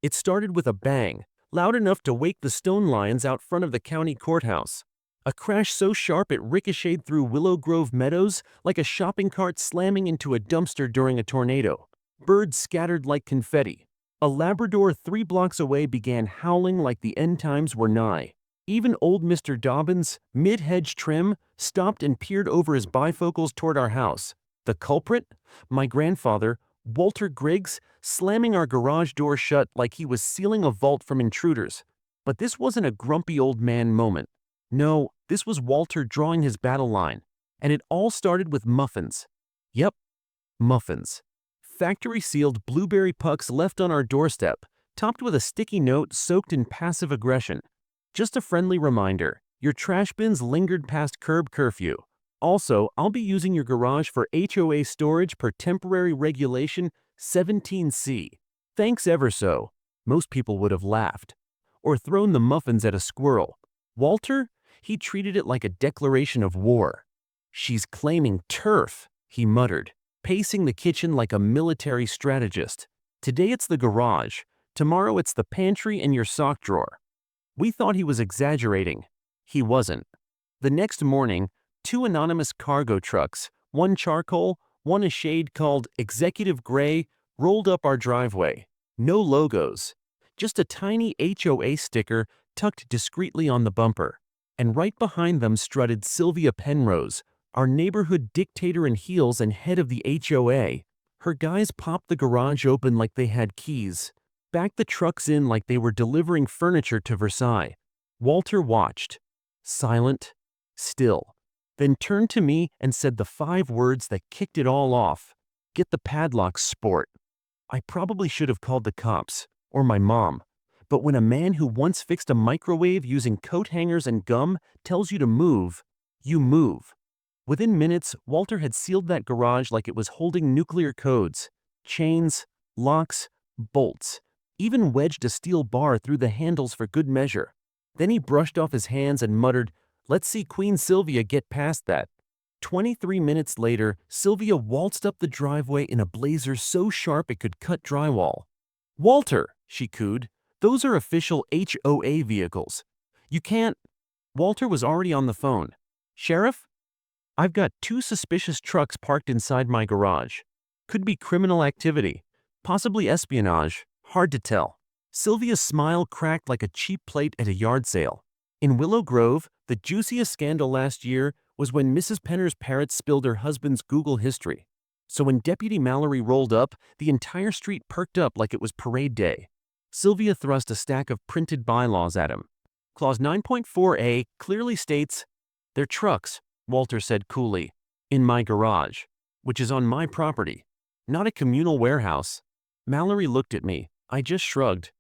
It started with a bang, loud enough to wake the stone lions out front of the county courthouse. A crash so sharp it ricocheted through Willow Grove meadows like a shopping cart slamming into a dumpster during a tornado. Birds scattered like confetti. A Labrador 3 blocks away began howling like the end times were nigh. Even old Mr. Dobbins, mid-hedge trim, stopped and peered over his bifocals toward our house. The culprit? My grandfather, Walter Griggs, slamming our garage door shut like he was sealing a vault from intruders. But this wasn't a grumpy old man moment. No, this was Walter drawing his battle line. And it all started with muffins. Yep, muffins. Factory-sealed blueberry pucks left on our doorstep, topped with a sticky note soaked in passive aggression. Just a friendly reminder, your trash bins lingered past curb curfew. Also, I'll be using your garage for HOA storage per temporary regulation 17C. Thanks ever so. Most people would have laughed. Or thrown the muffins at a squirrel. Walter? He treated it like a declaration of war. She's claiming turf, he muttered, pacing the kitchen like a military strategist. Today it's the garage. Tomorrow it's the pantry and your sock drawer. We thought he was exaggerating. He wasn't. The next morning, 2 anonymous cargo trucks, one charcoal, one a shade called Executive Gray, rolled up our driveway. No logos. Just a tiny HOA sticker tucked discreetly on the bumper. And right behind them strutted Sylvia Penrose, our neighborhood dictator in heels and head of the HOA. Her guys popped the garage open like they had keys, backed the trucks in like they were delivering furniture to Versailles. Walter watched, silent, still, then turned to me and said the 5 words that kicked it all off. Get the padlocks, sport. I probably should have called the cops, or my mom. But when a man who once fixed a microwave using coat hangers and gum tells you to move, you move. Within minutes, Walter had sealed that garage like it was holding nuclear codes. Chains, locks, bolts. Even wedged a steel bar through the handles for good measure. Then he brushed off his hands and muttered, "Let's see Queen Sylvia get past that." 23 minutes later, Sylvia waltzed up the driveway in a blazer so sharp it could cut drywall. "Walter," she cooed, "those are official HOA vehicles. You can't—" Walter was already on the phone. "Sheriff? I've got 2 suspicious trucks parked inside my garage. Could be criminal activity, possibly espionage, hard to tell." Sylvia's smile cracked like a cheap plate at a yard sale. In Willow Grove, the juiciest scandal last year was when Mrs. Penner's parrot spilled her husband's Google history. So when Deputy Mallory rolled up, the entire street perked up like it was parade day. Sylvia thrust a stack of printed bylaws at him. Clause 9.4a clearly states, "They're trucks," Walter said coolly, "in my garage, which is on my property, not a communal warehouse." Mallory looked at me. I just shrugged.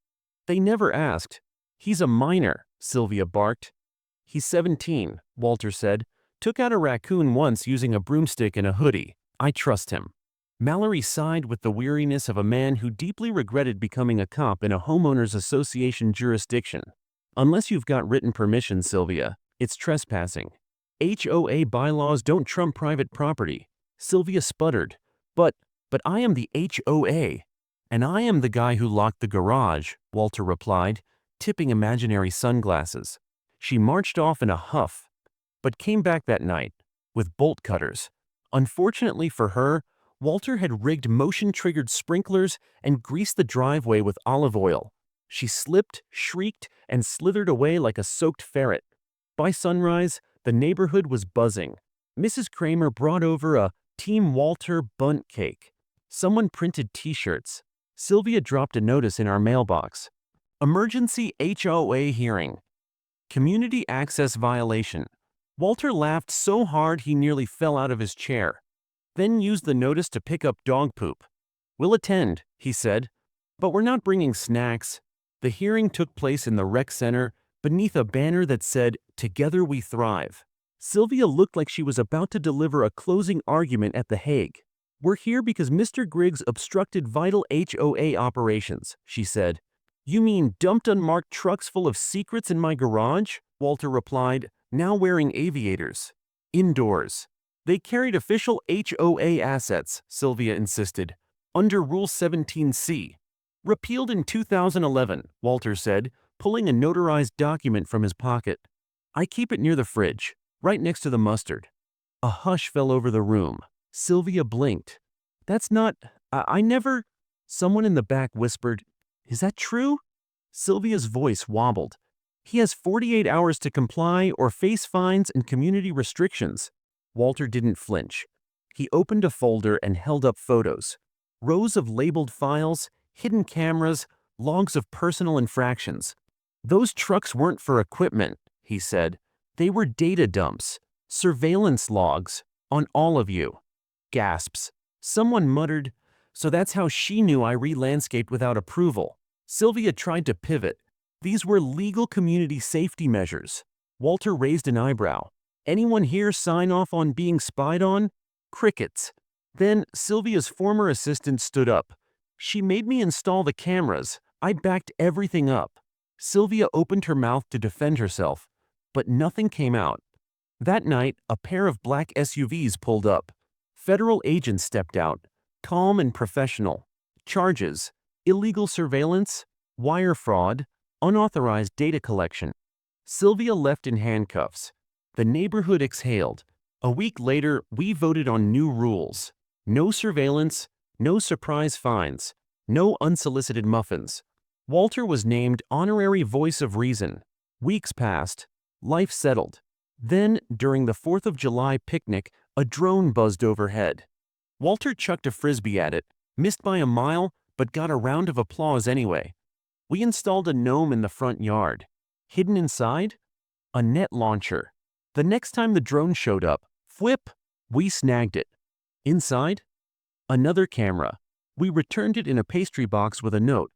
"They never asked." "He's a minor," Sylvia barked. "He's 17, Walter said. "Took out a raccoon once using a broomstick and a hoodie. I trust him." Mallory sighed with the weariness of a man who deeply regretted becoming a cop in a homeowners association jurisdiction. "Unless you've got written permission, Sylvia, it's trespassing. HOA bylaws don't trump private property." Sylvia sputtered. But I am the HOA. "And I am the guy who locked the garage," Walter replied, tipping imaginary sunglasses. She marched off in a huff, but came back that night with bolt cutters. Unfortunately for her, Walter had rigged motion-triggered sprinklers and greased the driveway with olive oil. She slipped, shrieked, and slithered away like a soaked ferret. By sunrise, the neighborhood was buzzing. Mrs. Kramer brought over a Team Walter bunt cake. Someone printed T-shirts. Sylvia dropped a notice in our mailbox. Emergency HOA hearing. Community access violation. Walter laughed so hard he nearly fell out of his chair. Then used the notice to pick up dog poop. "We'll attend," he said, "but we're not bringing snacks." The hearing took place in the rec center beneath a banner that said, "Together we thrive." Sylvia looked like she was about to deliver a closing argument at The Hague. "We're here because Mr. Griggs obstructed vital HOA operations," she said. "You mean dumped unmarked trucks full of secrets in my garage?" Walter replied, now wearing aviators. "Indoors. They carried official HOA assets," Sylvia insisted, "under Rule 17C. Repealed in 2011, Walter said, pulling a notarized document from his pocket. I keep it near the fridge, right next to the mustard. A hush fell over the room. Sylvia blinked. That's not… I never… Someone in the back whispered, Is that true? Sylvia's voice wobbled. He has 48 hours to comply or face fines and community restrictions. Walter didn't flinch. He opened a folder and held up photos. Rows of labeled files, hidden cameras, logs of personal infractions. Those trucks weren't for equipment, he said. They were data dumps, surveillance logs, on all of you. Gasps. Someone muttered, So that's how she knew I re-landscaped without approval. Sylvia tried to pivot. These were legal community safety measures. Walter raised an eyebrow. Anyone here sign off on being spied on? Crickets. Then Sylvia's former assistant stood up. She made me install the cameras. I backed everything up. Sylvia opened her mouth to defend herself, but nothing came out. That night, a pair of black SUVs pulled up. Federal agents stepped out, calm and professional. Charges: illegal surveillance, wire fraud, unauthorized data collection. Sylvia left in handcuffs. The neighborhood exhaled. A week later, we voted on new rules. No surveillance, no surprise fines, no unsolicited muffins. Walter was named honorary voice of reason. Weeks passed. Life settled. Then, during the 4th of July picnic, a drone buzzed overhead. Walter chucked a frisbee at it, missed by a mile, but got a round of applause anyway. We installed a gnome in the front yard. Hidden inside? A net launcher. The next time the drone showed up, whip, we snagged it. Inside? Another camera. We returned it in a pastry box with a note.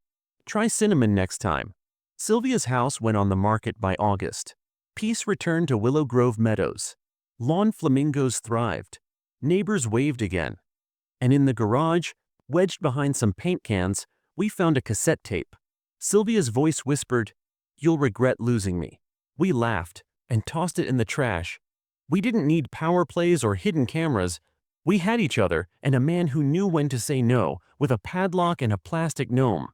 Try cinnamon next time. Sylvia's house went on the market by August. Peace returned to Willow Grove Meadows. Lawn flamingos thrived. Neighbors waved again. And in the garage, wedged behind some paint cans, we found a cassette tape. Sylvia's voice whispered, You'll regret losing me. We laughed and tossed it in the trash. We didn't need power plays or hidden cameras. We had each other and a man who knew when to say no with a padlock and a plastic gnome.